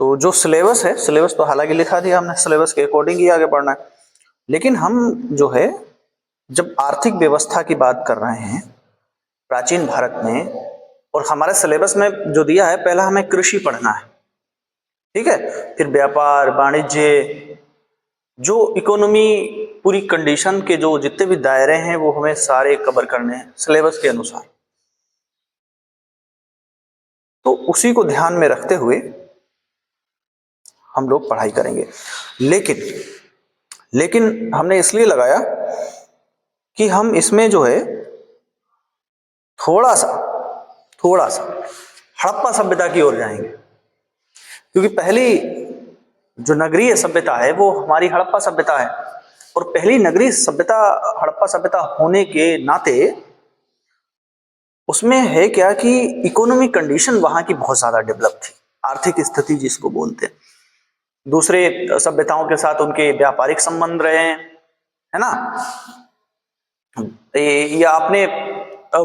तो जो सिलेबस है, सिलेबस तो हालांकि लिखा दिया हमने, सिलेबस के अकॉर्डिंग ही आगे बढ़ना है। लेकिन हम जो है जब आर्थिक व्यवस्था की बात कर रहे हैं प्राचीन भारत में, और हमारे सिलेबस में जो दिया है, पहला हमें कृषि पढ़ना है, ठीक है, फिर व्यापार वाणिज्य, जो इकोनॉमी पूरी कंडीशन के जो जितने भी दायरे हैं वो हमें सारे कवर करने हैं सिलेबस के अनुसार। तो उसी को ध्यान में रखते हुए हम लोग पढ़ाई करेंगे। लेकिन हमने इसलिए लगाया कि हम इसमें जो है थोड़ा सा हड़प्पा सभ्यता की ओर जाएंगे, क्योंकि पहली जो नगरीय सभ्यता है वो हमारी हड़प्पा सभ्यता है, और पहली नगरीय सभ्यता हड़प्पा सभ्यता होने के नाते उसमें है क्या कि इकोनॉमिक कंडीशन वहां की बहुत ज्यादा डेवलप थी, आर्थिक स्थिति जिसको बोलते हैं। दूसरे सभ्यताओं के साथ उनके व्यापारिक संबंध रहे हैं, है ना, या अपने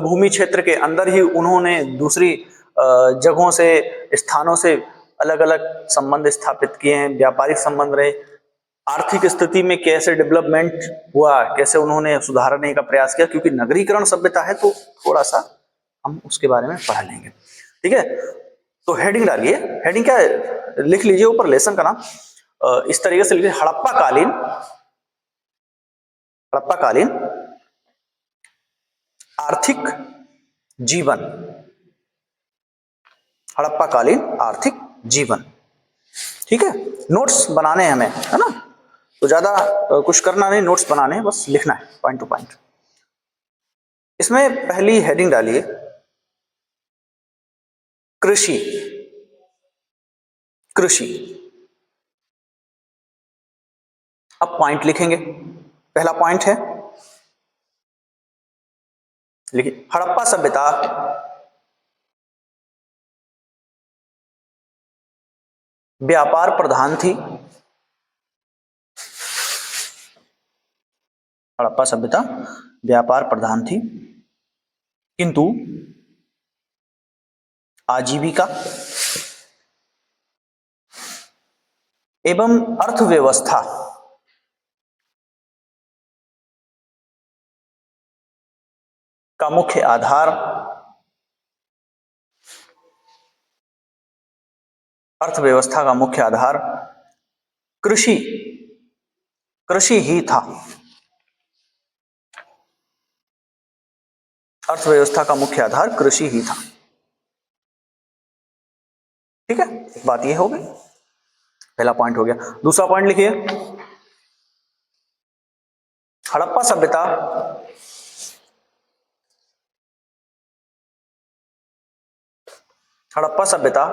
भूमि क्षेत्र के अंदर ही उन्होंने दूसरी जगहों से, स्थानों से अलग अलग संबंध स्थापित किए हैं, व्यापारिक संबंध रहे। आर्थिक स्थिति में कैसे डेवलपमेंट हुआ, कैसे उन्होंने सुधारने का प्रयास किया, क्योंकि नगरीकरण सभ्यता है तो थोड़ा सा हम उसके बारे में पढ़ लेंगे, ठीक है। तो हेडिंग डालिए, हेडिंग क्या है लिख लीजिए ऊपर, लेसन का नाम इस तरीके से लिखिए, हड़प्पा कालीन आर्थिक जीवन, हड़प्पा कालीन आर्थिक जीवन, ठीक है। नोट्स बनाने हैं हमें, है ना, तो ज्यादा कुछ करना नहीं, नोट्स बनाने हैं, बस लिखना है पॉइंट टू पॉइंट। इसमें पहली हेडिंग डालिए कृषि, कृषि। अब पॉइंट लिखेंगे, पहला पॉइंट है, लिखिए, हड़प्पा सभ्यता व्यापार प्रधान थी, हड़प्पा सभ्यता व्यापार प्रधान थी, किंतु आजीविका एवं अर्थव्यवस्था का मुख्य आधार, अर्थव्यवस्था का मुख्य आधार कृषि, कृषि ही था। अर्थव्यवस्था का मुख्य आधार कृषि ही था, ठीक है। एक बात ये हो गई, पहला पॉइंट हो गया। दूसरा पॉइंट लिखिए, हड़प्पा सभ्यता हड़प्पा सभ्यता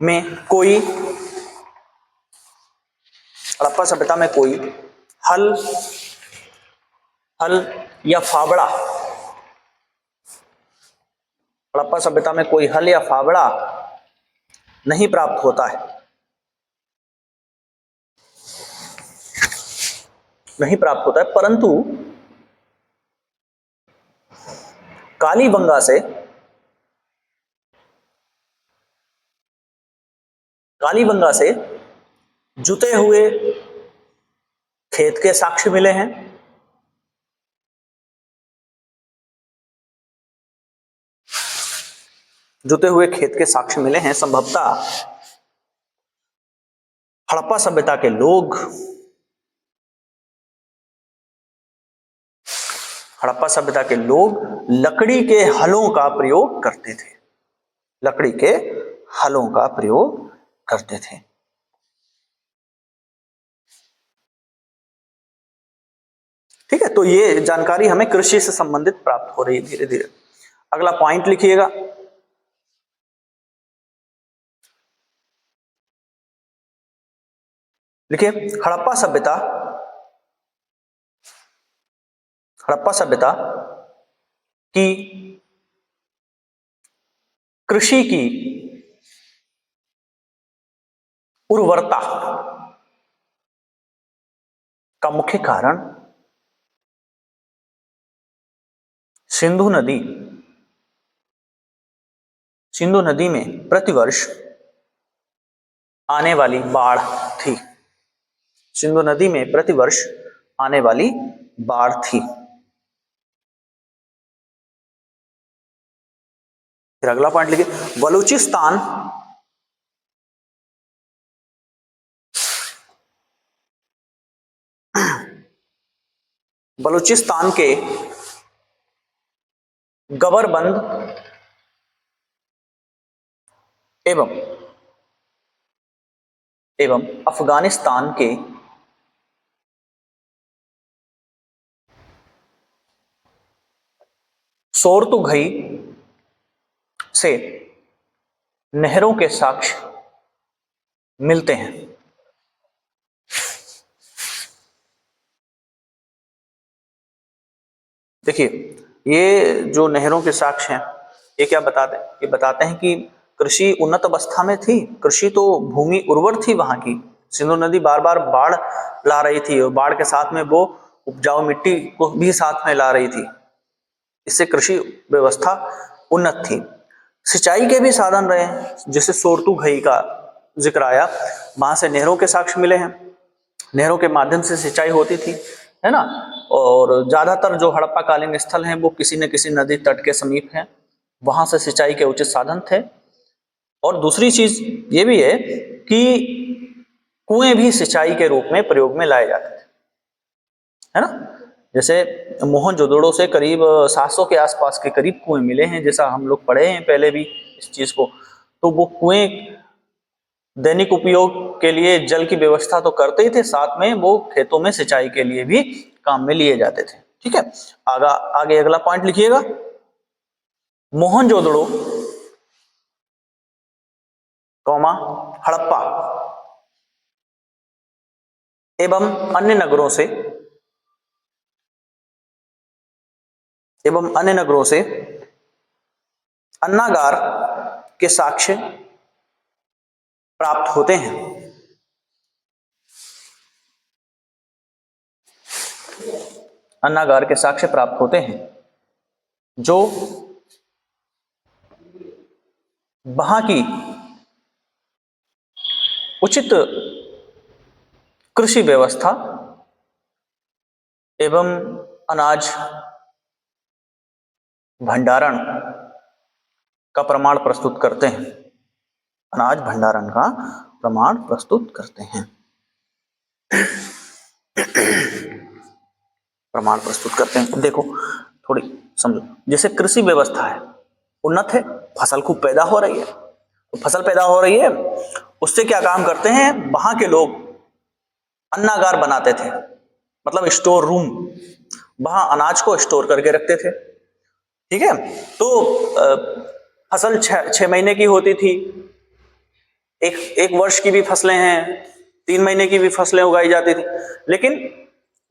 में कोई, हड़प्पा सभ्यता में कोई हल हल या फावड़ा, हड़प्पा सभ्यता में कोई हल या फावड़ा नहीं प्राप्त होता है, नहीं प्राप्त होता है, परंतु कालीबंगा से, कालीबंगा से जुते हुए खेत के साक्ष्य मिले हैं, जुते हुए खेत के साक्ष्य मिले हैं। संभवतः हड़प्पा सभ्यता के लोग, हड़प्पा सभ्यता के लोग लकड़ी के हलों का प्रयोग करते थे, लकड़ी के हलों का प्रयोग करते थे, ठीक है। तो ये जानकारी हमें कृषि से संबंधित प्राप्त हो रही है धीरे धीरे। अगला पॉइंट लिखिएगा, लिखिए, हड़प्पा सभ्यता, हड़प्पा सभ्यता की कृषि की उर्वरता का मुख्य कारण सिंधु नदी, सिंधु नदी में प्रतिवर्ष आने वाली बाढ़ थी। सिंधु नदी में प्रतिवर्ष आने वाली बाढ़ थी। फिर अगला पॉइंट लिखिए, बलूचिस्तान बलूचिस्तान के गबरबंद एवं अफगानिस्तान के सोर्तुघई से नहरों के साक्ष्य मिलते हैं। देखिए, ये जो नहरों के साक्ष्य हैं, ये क्या बताते हैं? ये बताते हैं कि कृषि उन्नत अवस्था में थी। कृषि तो भूमि उर्वर थी वहां की। सिंधु नदी बार बार बाढ़ ला रही थी और बाढ़ के साथ में वो उपजाऊ मिट्टी को भी साथ में ला रही थी। इससे कृषि व्यवस्था उन्नत थी। सिंचाई के भी साधन रहे हैं, जैसे सोर्तुघई का जिक्र आया, वहां से नहरों के साक्ष्य मिले हैं। नहरों के माध्यम से सिंचाई होती थी, है ना। और ज्यादातर जो हड़प्पा कालीन स्थल हैं वो किसी न किसी नदी तट के समीप हैं, वहां से सिंचाई के उचित साधन थे। और दूसरी चीज ये भी है कि कुएं भी सिंचाई के रूप में प्रयोग में लाए जाते थे, है ना। जैसे मोहनजोदड़ो से करीब 700 के आसपास के करीब कुएं मिले हैं, जैसा हम लोग पढ़े हैं पहले भी इस चीज को। तो वो कुएं दैनिक उपयोग के लिए जल की व्यवस्था तो करते ही थे, साथ में वो खेतों में सिंचाई के लिए भी काम में लिए जाते थे। ठीक है, आगे अगला पॉइंट लिखिएगा, मोहनजोदड़ो कौमा हड़प्पा एवं अन्य नगरों से अन्नागार के साक्ष्य प्राप्त होते हैं। अन्नागार के साक्ष्य प्राप्त होते हैं जो वहां की उचित कृषि व्यवस्था एवं अनाज भंडारण का प्रमाण प्रस्तुत करते हैं। अनाज भंडारण का प्रमाण प्रस्तुत करते हैं, प्रमाण प्रस्तुत करते हैं। देखो थोड़ी समझो, जैसे कृषि व्यवस्था है, उन्नत है, फसल खूब पैदा हो रही है, तो फसल पैदा हो रही है, उससे क्या काम करते हैं वहां के लोग, अन्नागार बनाते थे, मतलब स्टोर रूम, वहां अनाज को स्टोर करके रखते थे। ठीक है, तो फसल 6 महीने की होती थी, एक वर्ष की भी फसलें हैं, 3 महीने की भी फसलें उगाई जाती थी, लेकिन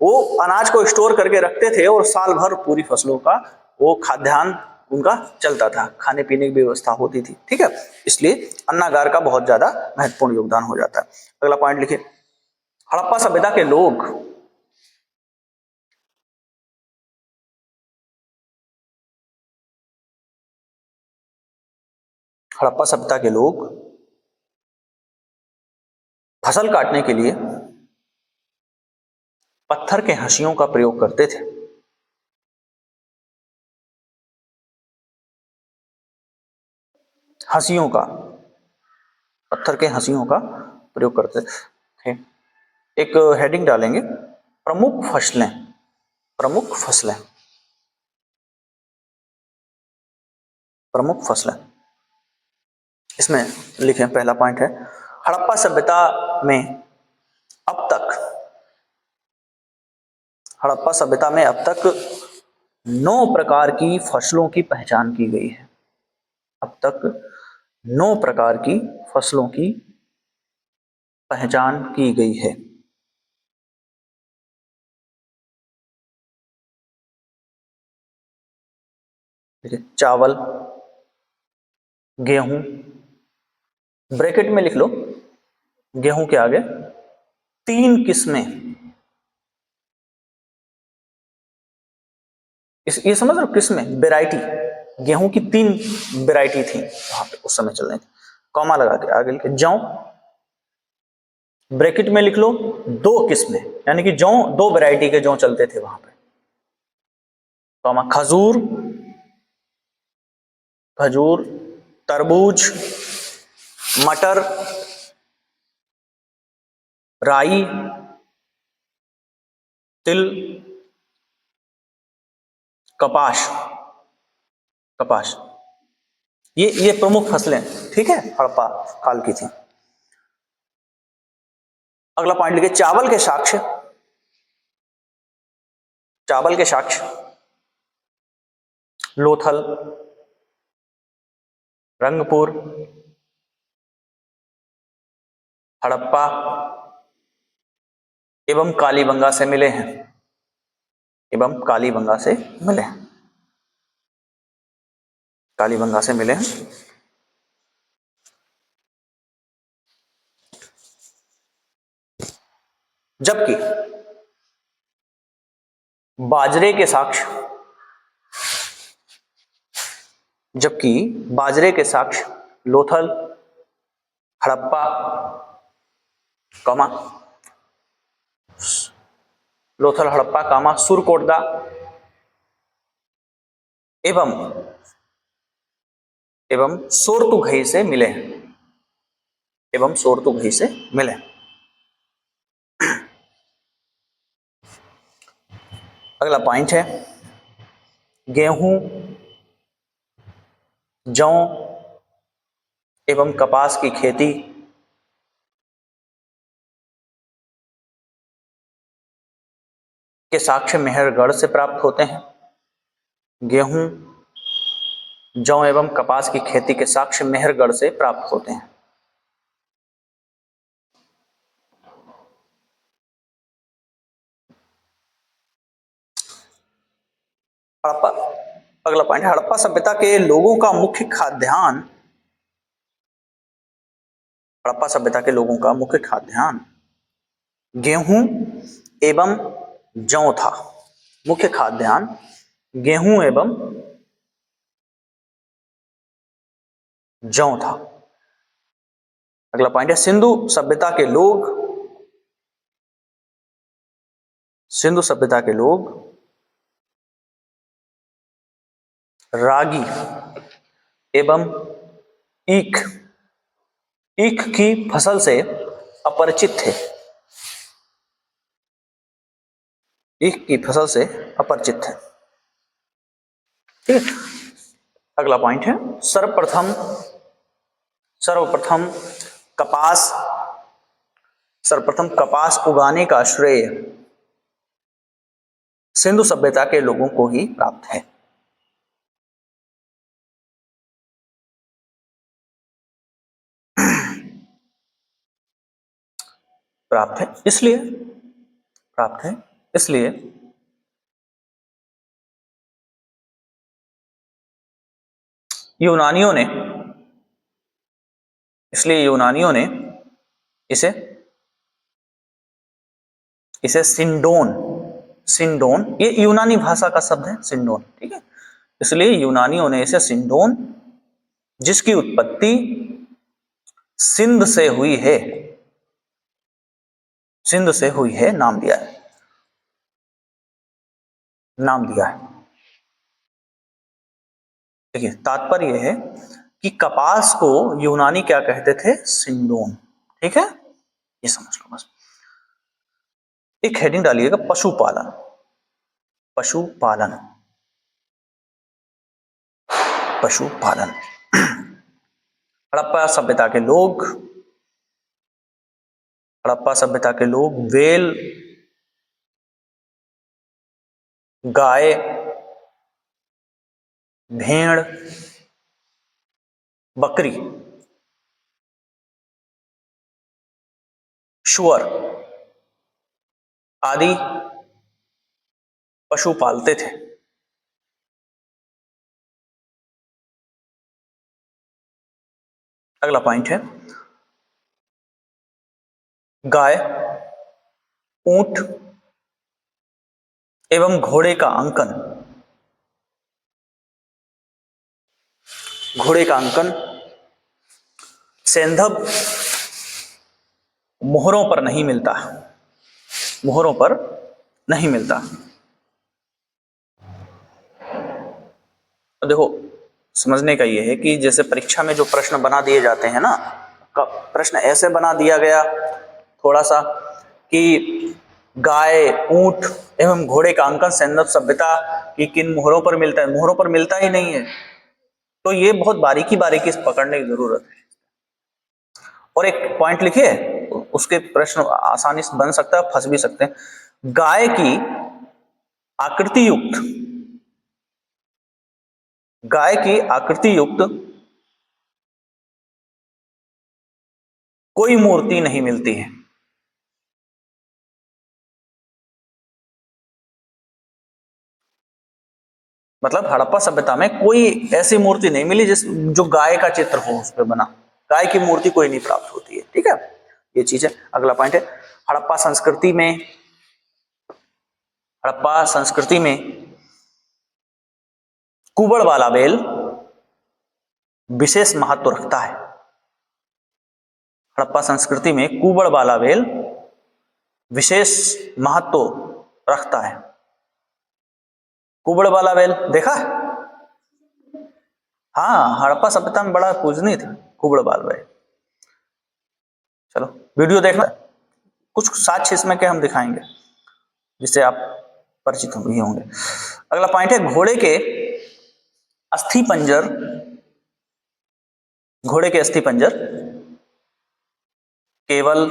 वो अनाज को स्टोर करके रखते थे और साल भर पूरी फसलों का वो खाद्यान्न उनका चलता था, खाने पीने की व्यवस्था होती थी। ठीक है, इसलिए अन्नागार का बहुत ज्यादा महत्वपूर्ण योगदान हो जाता है। अगला पॉइंट लिखिए, हड़प्पा सभ्यता के लोग हड़प्पा सभ्यता के लोग फसल काटने के लिए पत्थर के हंसियों का प्रयोग करते थे। हंसियों का, पत्थर के हंसियों का प्रयोग करते थे। एक हेडिंग डालेंगे, प्रमुख फसलें, प्रमुख फसलें, प्रमुख फसलें। इसमें लिखें, पहला पॉइंट है, हड़प्पा सभ्यता में अब तक, हड़प्पा सभ्यता में अब तक 9 प्रकार की फसलों की पहचान की गई है। अब तक 9 प्रकार की फसलों की पहचान की गई है। चावल, गेहूं, ब्रैकेट में लिख लो, गेहूं के आगे 3 किस्में, ये समझ लो किस्में, वेराइटी, गेहूं की 3 वेराइटी थी वहां पे उस समय चल रही थी। कॉमा लगा के आगे लिखे, जौ, ब्रैकेट में लिख लो 2 किस्में, यानी कि जौ 2 वैरायटी के जौ चलते थे वहां पे, कॉमा खजूर, खजूर, तरबूज, मटर, राई, तिल, कपास, कपास, ये प्रमुख फसलें, ठीक है, हड़प्पा काल की थी। अगला पॉइंट लिखिए चावल के साक्ष्य, चावल के साक्ष्य लोथल, रंगपुर, हड़प्पा एवं कालीबंगा से मिले हैं, एवं कालीबंगा से मिले हैं, कालीबंगा से मिले हैं। जबकि बाजरे के साक्ष्य, जबकि बाजरे के साक्ष्य लोथल, हड़प्पा, कमा लोथल, हड़प्पा, कामा सुरकोटदा एवं सोरतुघई से मिले हैं, एवं सोरतुघई से मिले। अगला पॉइंट है गेहूं, जौ एवं कपास की खेती के साक्ष्य मेहरगढ़ से प्राप्त होते हैं। गेहूं, जौ एवं कपास की खेती के साक्ष्य मेहरगढ़ से प्राप्त होते हैं। हड़प्पा, अगला पॉइंट है हड़प्पा सभ्यता के लोगों का मुख्य खाद्यान्न, हड़प्पा सभ्यता के लोगों का मुख्य खाद्यान्न गेहूं एवं जौ था, मुख्य खाद्यान्न गेहूं एवं जौ था। अगला पॉइंट है सिंधु सभ्यता के लोग, सिंधु सभ्यता के लोग रागी एवं ईख, ईख की फसल से अपरिचित थे, ईख की फसल से अपरिचित थे, ठीक है। अगला पॉइंट है सर्वप्रथम, सर्वप्रथम कपास, सर्वप्रथम कपास उगाने का श्रेय सिंधु सभ्यता के लोगों को ही प्राप्त है। प्राप्त है इसलिए, प्राप्त है इसलिए यूनानियों ने, इसलिए यूनानियों ने इसे, इसे सिंडोन, सिंडोन ये यूनानी भाषा का शब्द है सिंडोन, ठीक है, इसलिए यूनानियों ने इसे सिंडोन, जिसकी उत्पत्ति सिंध से हुई है, सिंध से हुई है, नाम दिया है, नाम दिया है। देखिए तात्पर्य है कि कपास को यूनानी क्या कहते थे, सिंडोन, ठीक है, ये समझ लो बस। एक हेडिंग डालिएगा पशुपालन, पशुपालन, पशुपालन। हड़प्पा सभ्यता के लोग, हड़प्पा सभ्यता के लोग वेल, गाय, भेड़, बकरी, शुअर आदि पशु पालते थे। अगला पॉइंट है गाय, ऊंट एवं घोड़े का अंकन, घोड़े का अंकन सैंधव मोहरों पर नहीं मिलता, मोहरों पर नहीं मिलता। तो देखो समझने का ये है कि जैसे परीक्षा में जो प्रश्न बना दिए जाते हैं ना, प्रश्न ऐसे बना दिया गया थोड़ा सा कि गाय, ऊंट एवं घोड़े का अंकन सैंधव सभ्यता की किन मोहरों पर मिलता है, मोहरों पर मिलता ही नहीं है। तो ये बहुत बारीकी बारीकी से पकड़ने की जरूरत है। और एक पॉइंट लिखिए, उसके प्रश्न आसानी से बन सकता है, फंस भी सकते हैं। गाय की आकृति युक्त, गाय की आकृति युक्त कोई मूर्ति नहीं मिलती है। मतलब हड़प्पा सभ्यता में कोई ऐसी मूर्ति नहीं मिली जिस जो गाय का चित्र हो उस पर बना, गाय की मूर्ति कोई नहीं प्राप्त होती है। ठीक है, ये चीज है। अगला पॉइंट है हड़प्पा संस्कृति में, हड़प्पा संस्कृति में कुबड़ वाला बेल विशेष महत्व रखता है। हड़प्पा संस्कृति में कुबड़ वाला बेल विशेष महत्व रखता है। कुबड़ वाला बेल देखा? हाँ, हड़प्पा सभ्यता में बड़ा पूजनीय था कुबड़ वाला बेल। चलो वीडियो देखना, कुछ साक्ष्य इसमें के हम दिखाएंगे जिससे आप परिचित ही होंगे। अगला पॉइंट है घोड़े के अस्थि पंजर, घोड़े के अस्थि पंजर केवल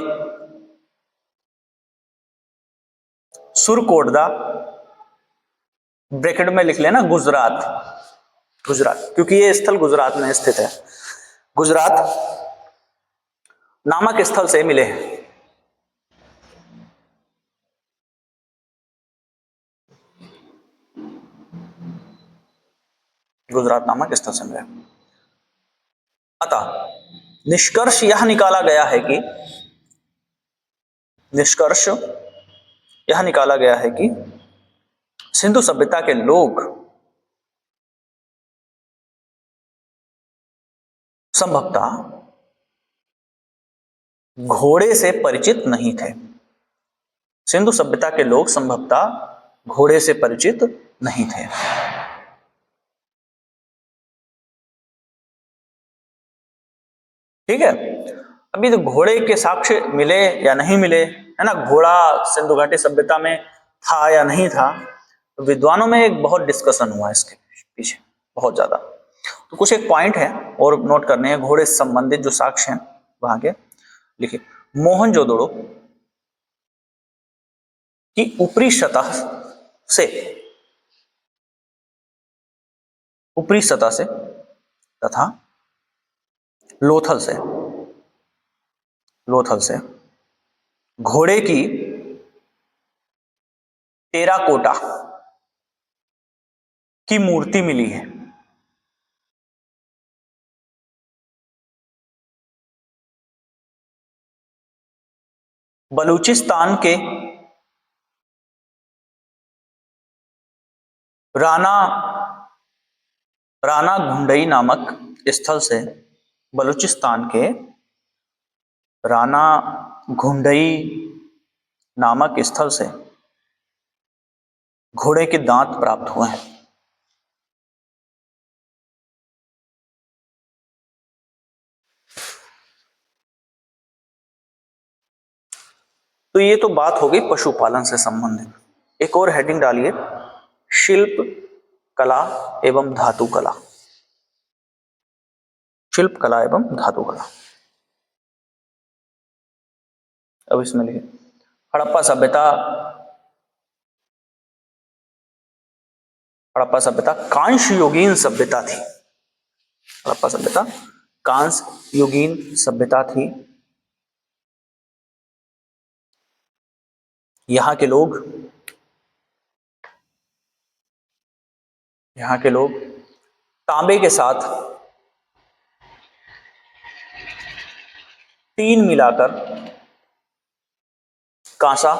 सुरकोटदा, ब्रैकेट में लिख लेना गुजरात, गुजरात क्योंकि ये स्थल गुजरात में स्थित है, गुजरात नामक स्थल से मिले हैं। गुजरात नामक स्थल से मिले। अतः निष्कर्ष यह निकाला गया है कि, निष्कर्ष यह निकाला गया है कि सिंधु सभ्यता के लोग संभवतः घोड़े से परिचित नहीं थे। सिंधु सभ्यता के लोग संभवतः घोड़े से परिचित नहीं थे। ठीक है, अभी तो घोड़े के साक्ष्य मिले या नहीं मिले, है ना, घोड़ा सिंधु घाटी सभ्यता में था या नहीं था, तो विद्वानों में एक बहुत डिस्कशन हुआ इसके पीछे, बहुत ज्यादा। तो कुछ एक पॉइंट है और नोट करने हैं घोड़े से संबंधित जो साक्ष्य हैं वहां के। लिखिए, मोहनजोदड़ो की ऊपरी सतह से, ऊपरी सतह से तथा लोथल से, लोथल से घोड़े की टेराकोटा की मूर्ति मिली है। बलूचिस्तान के राना, राना घुंडई नामक स्थल से, बलूचिस्तान के राना घुंडई नामक स्थल से घोड़े के दांत प्राप्त हुए हैं। तो ये तो बात हो गई पशुपालन से संबंधित। एक और हेडिंग डालिए, शिल्प कला एवं धातु कला, शिल्प कला एवं धातु कला। अब इसमें लिखिए, हड़प्पा सभ्यता, हड़प्पा सभ्यता कांस्य युगीन सभ्यता थी। हड़प्पा सभ्यता कांस्य युगीन सभ्यता थी। यहाँ के लोग, यहाँ के लोग तांबे के साथ टीन मिलाकर कांसा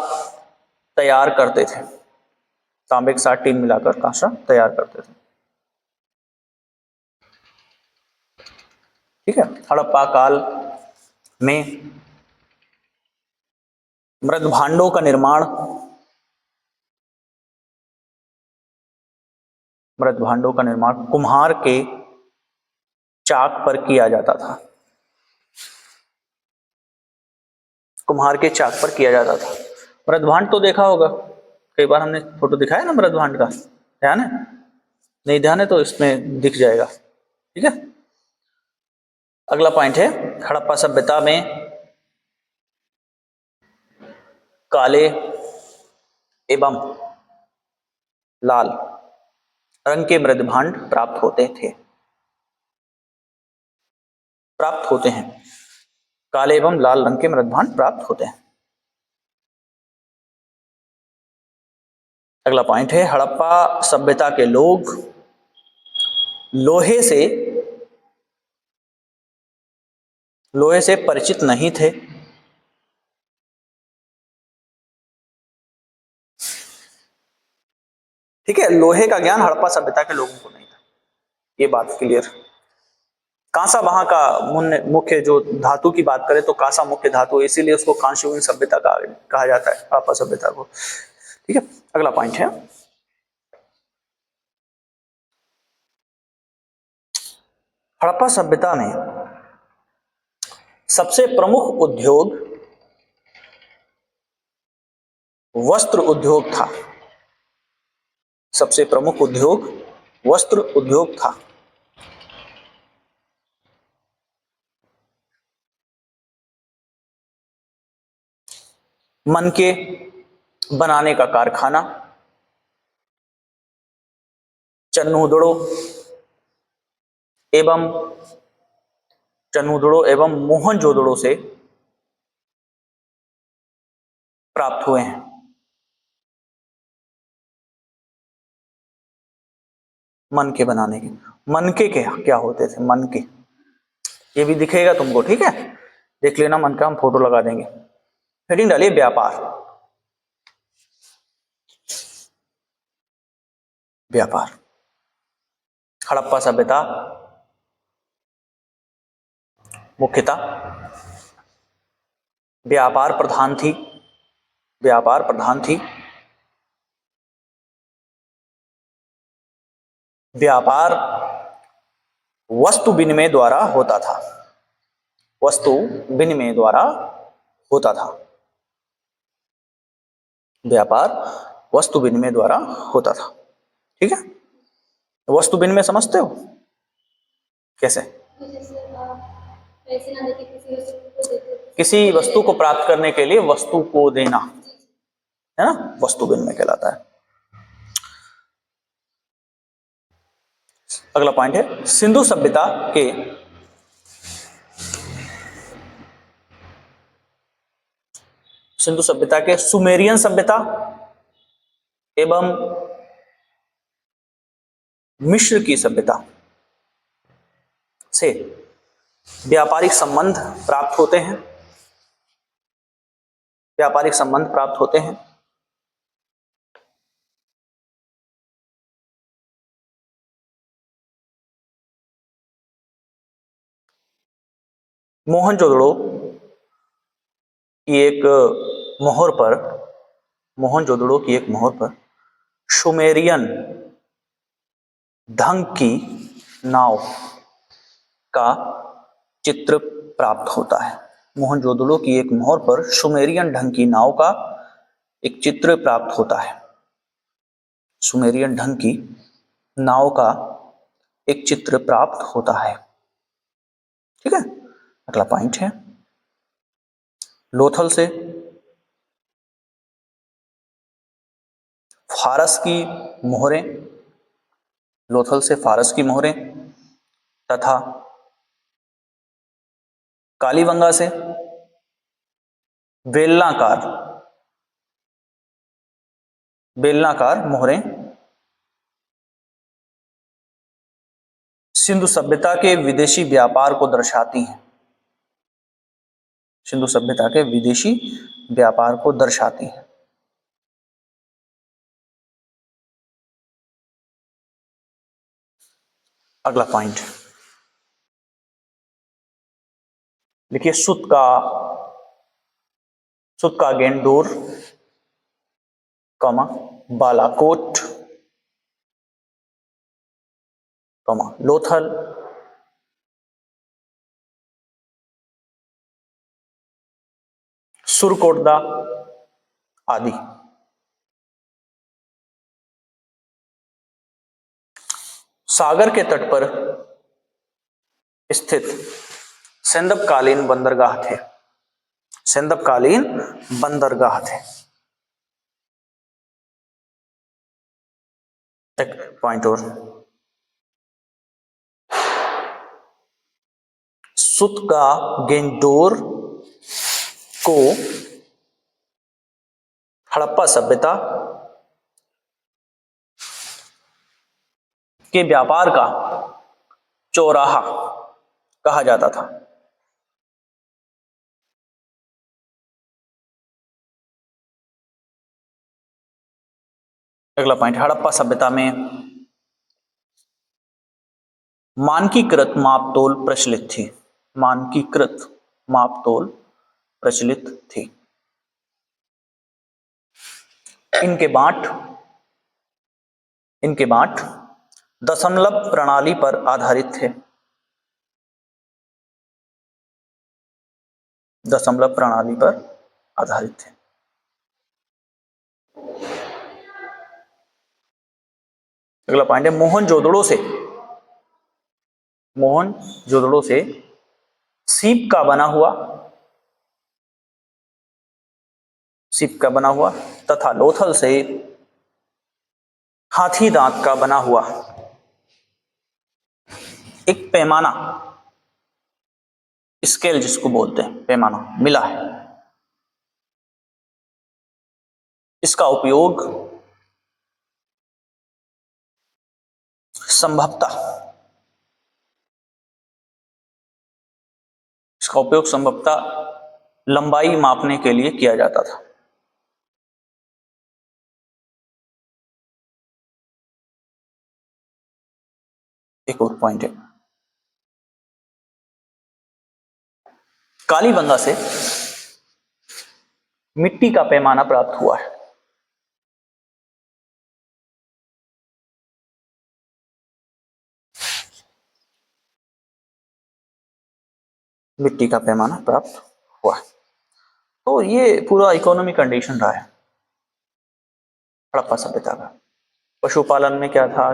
तैयार करते थे, तांबे के साथ टीन मिलाकर कांसा तैयार करते थे। ठीक है, हड़प्पा काल में मृद भांडों का निर्माण, मृद भांडों का निर्माण कुम्हार के चाक पर किया जाता था, कुम्हार के चाक पर किया जाता था। मृद भांड तो देखा होगा, कई बार हमने फोटो दिखाया ना मृद भांड का, ध्यान है? नहीं ध्यान है तो इसमें दिख जाएगा, ठीक है। अगला पॉइंट है, हड़प्पा सभ्यता में काले एवं लाल रंग के मृद भांड प्राप्त होते थे, प्राप्त होते हैं, काले एवं लाल रंग के मृद भांड प्राप्त होते हैं। अगला पॉइंट है, हड़प्पा सभ्यता के लोग लोहे से, लोहे से परिचित नहीं थे, ठीक है। लोहे का ज्ञान हड़प्पा सभ्यता के लोगों को नहीं था, ये बात क्लियर। कांसा वहां का मुख्य जो धातु की बात करें तो कांसा मुख्य धातु है, इसीलिए उसको कांस्ययुगीन सभ्यता कहा जाता है, हड़प्पा सभ्यता को, ठीक है। अगला पॉइंट है, हड़प्पा सभ्यता में सबसे प्रमुख उद्योग वस्त्र उद्योग था, सबसे प्रमुख उद्योग वस्त्र उद्योग था। मनके बनाने का कारखाना, चन्हुदड़ो एवं चन्हुदड़ो एवं मोहनजोदड़ो से प्राप्त हुए हैं। मनके बनाने के, मनके क्या होते थे, मनके ये भी दिखेगा तुमको, ठीक है, देख लेना, मन का हम फोटो लगा देंगे। हेडिंग डालिए व्यापार, व्यापार। हड़प्पा सभ्यता मुख्यतः व्यापार प्रधान थी, व्यापार प्रधान थी। व्यापार वस्तु विनिमय द्वारा होता था, वस्तु विनिमय द्वारा होता था, व्यापार वस्तु विनिमय द्वारा होता था, ठीक है। वस्तु विनिमय समझते हो कैसे? किसी वस्तु को प्राप्त करने के लिए वस्तु को देना, है ना, वस्तु विनिमय कहलाता है। अगला पॉइंट है, सिंधु सभ्यता के सिंधु सभ्यता के सुमेरियन सभ्यता एवं मिस्र की सभ्यता से व्यापारिक संबंध प्राप्त होते हैं, व्यापारिक संबंध प्राप्त होते हैं। मोहनजोदड़ो की एक मोहर पर, मोहनजोदड़ो की एक मोहर पर सुमेरियन ढंग की नाव का चित्र प्राप्त होता है। मोहनजोदड़ो की एक मोहर पर सुमेरियन ढंग की नाव का एक चित्र प्राप्त होता है, सुमेरियन ढंग की नाव का एक चित्र प्राप्त होता है, ठीक है। अगला पॉइंट है, लोथल से फारस की मोहरें, लोथल से फारस की मोहरें तथा कालीबंगा से बेलनाकार, बेलनाकार मोहरें सिंधु सभ्यता के विदेशी व्यापार को दर्शाती हैं, सिंधु सभ्यता के विदेशी व्यापार को दर्शाती हैं। अगला पॉइंट देखिए, सूत का सुत का गेंडोर, कमा बालाकोट, कमा लोथल, सुरकोटदा आदि। सागर के तट पर स्थित सैंदवकालीन बंदरगाह थे, सैंदवकालीन बंदरगाह थे। एक पॉइंट और, सुत का गेंडोर को हड़प्पा सभ्यता के व्यापार का चौराहा कहा जाता था। अगला पॉइंट, हड़प्पा सभ्यता में मानकीकृत मापतोल प्रचलित थी, मानकीकृत मापतोल प्रचलित थी। इनके बाट दशमलव प्रणाली पर आधारित थे, दशमलव प्रणाली पर आधारित थे। अगला पॉइंट है, मोहनजोदड़ो से सीप का बना हुआ तथा लोथल से हाथी दांत का बना हुआ एक पैमाना, स्केल जिसको बोलते हैं, पैमाना मिला है। इसका उपयोग संभवतः लंबाई मापने के लिए किया जाता था। एक और पॉइंट है, कालीबंगा से मिट्टी का पैमाना प्राप्त हुआ है, मिट्टी का पैमाना प्राप्त हुआ है। तो ये पूरा इकोनॉमी कंडीशन रहा है हड़प्पा सभ्यता का। पशुपालन में क्या था,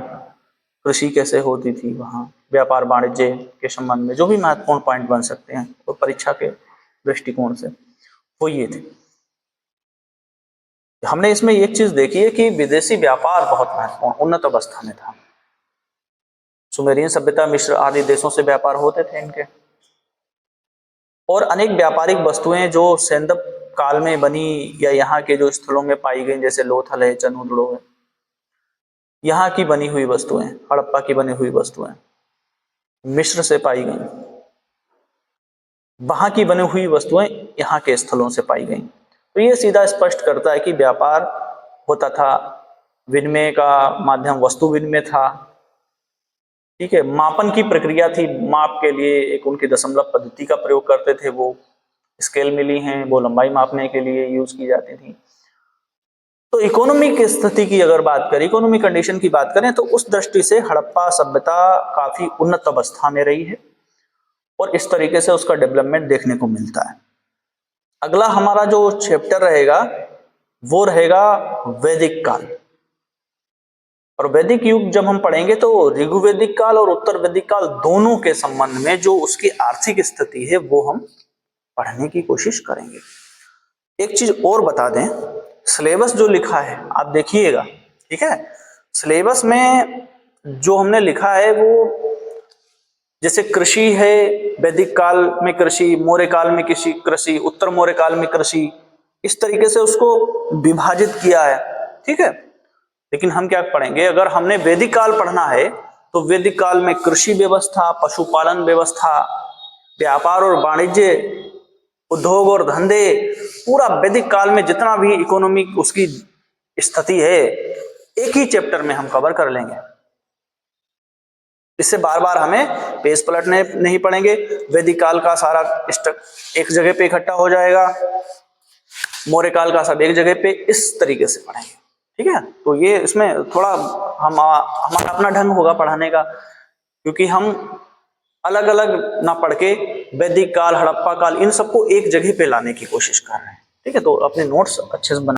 कृषि कैसे होती थी वहाँ, व्यापार वाणिज्य के संबंध में जो भी महत्वपूर्ण पॉइंट बन सकते हैं और परीक्षा के दृष्टिकोण से वो ये थे। हमने इसमें एक चीज देखी है कि विदेशी व्यापार बहुत महत्वपूर्ण उन्नत अवस्था में था। सुमेरियन सभ्यता, मिस्र आदि देशों से व्यापार होते थे इनके, और अनेक व्यापारिक वस्तुएं जो सैंदव काल में बनी या यहाँ के जो स्थलों में पाई गई, जैसे लोथल है, चनोदड़ो है, यहाँ की बनी हुई वस्तुएं, हड़प्पा की बनी हुई वस्तुएं मिस्र से पाई गई, वहां की बनी हुई वस्तुएं यहाँ के स्थलों से पाई गई। तो ये सीधा स्पष्ट करता है कि व्यापार होता था, विनिमय का माध्यम वस्तु विनिमय था, ठीक है। मापन की प्रक्रिया थी, माप के लिए एक उनकी दशमलव पद्धति का प्रयोग करते थे, वो स्केल मिली हैं, वो लंबाई मापने के लिए यूज की जाती थी। तो इकोनॉमिक स्थिति की अगर बात करें, इकोनॉमिक कंडीशन की बात करें, तो उस दृष्टि से हड़प्पा सभ्यता काफी उन्नत अवस्था में रही है और इस तरीके से उसका डेवलपमेंट देखने को मिलता है। अगला हमारा जो चैप्टर रहेगा वो रहेगा वैदिक काल। और वैदिक युग जब हम पढ़ेंगे तो ऋग्वैदिक काल और उत्तर वैदिक काल दोनों के संबंध में जो उसकी आर्थिक स्थिति है वो हम पढ़ने की कोशिश करेंगे। एक चीज और बता दें, सिलेबस जो लिखा है आप देखिएगा, ठीक है। सिलेबस में जो हमने लिखा है वो जैसे कृषि है, वैदिक काल में कृषि, मौर्य काल में कृषि, उत्तर मौर्य काल में कृषि, इस तरीके से उसको विभाजित किया है, ठीक है। लेकिन हम क्या पढ़ेंगे, अगर हमने वैदिक काल पढ़ना है तो वैदिक काल में कृषि व्यवस्था, पशुपालन व्यवस्था, व्यापार और वाणिज्य, उद्योग और धंधे, पूरा वैदिक काल में जितना भी इकोनॉमिक उसकी स्थिति है एक ही चैप्टर में हम कवर कर लेंगे। इससे बार बार हमें पेज पलटने नहीं पड़ेंगे, वैदिक काल का सारा एक जगह पे इकट्ठा हो जाएगा। मौर्य काल का सब एक जगह पे, इस तरीके से पढ़ेंगे। ठीक है, तो ये इसमें थोड़ा हमारा अपना ढंग होगा पढ़ाने का, क्योंकि हम अलग अलग ना पढ़ के वैदिक काल, हड़प्पा काल, इन सबको एक जगह पे लाने की कोशिश कर रहे हैं। ठीक है, तो अपने नोट्स अच्छे से बना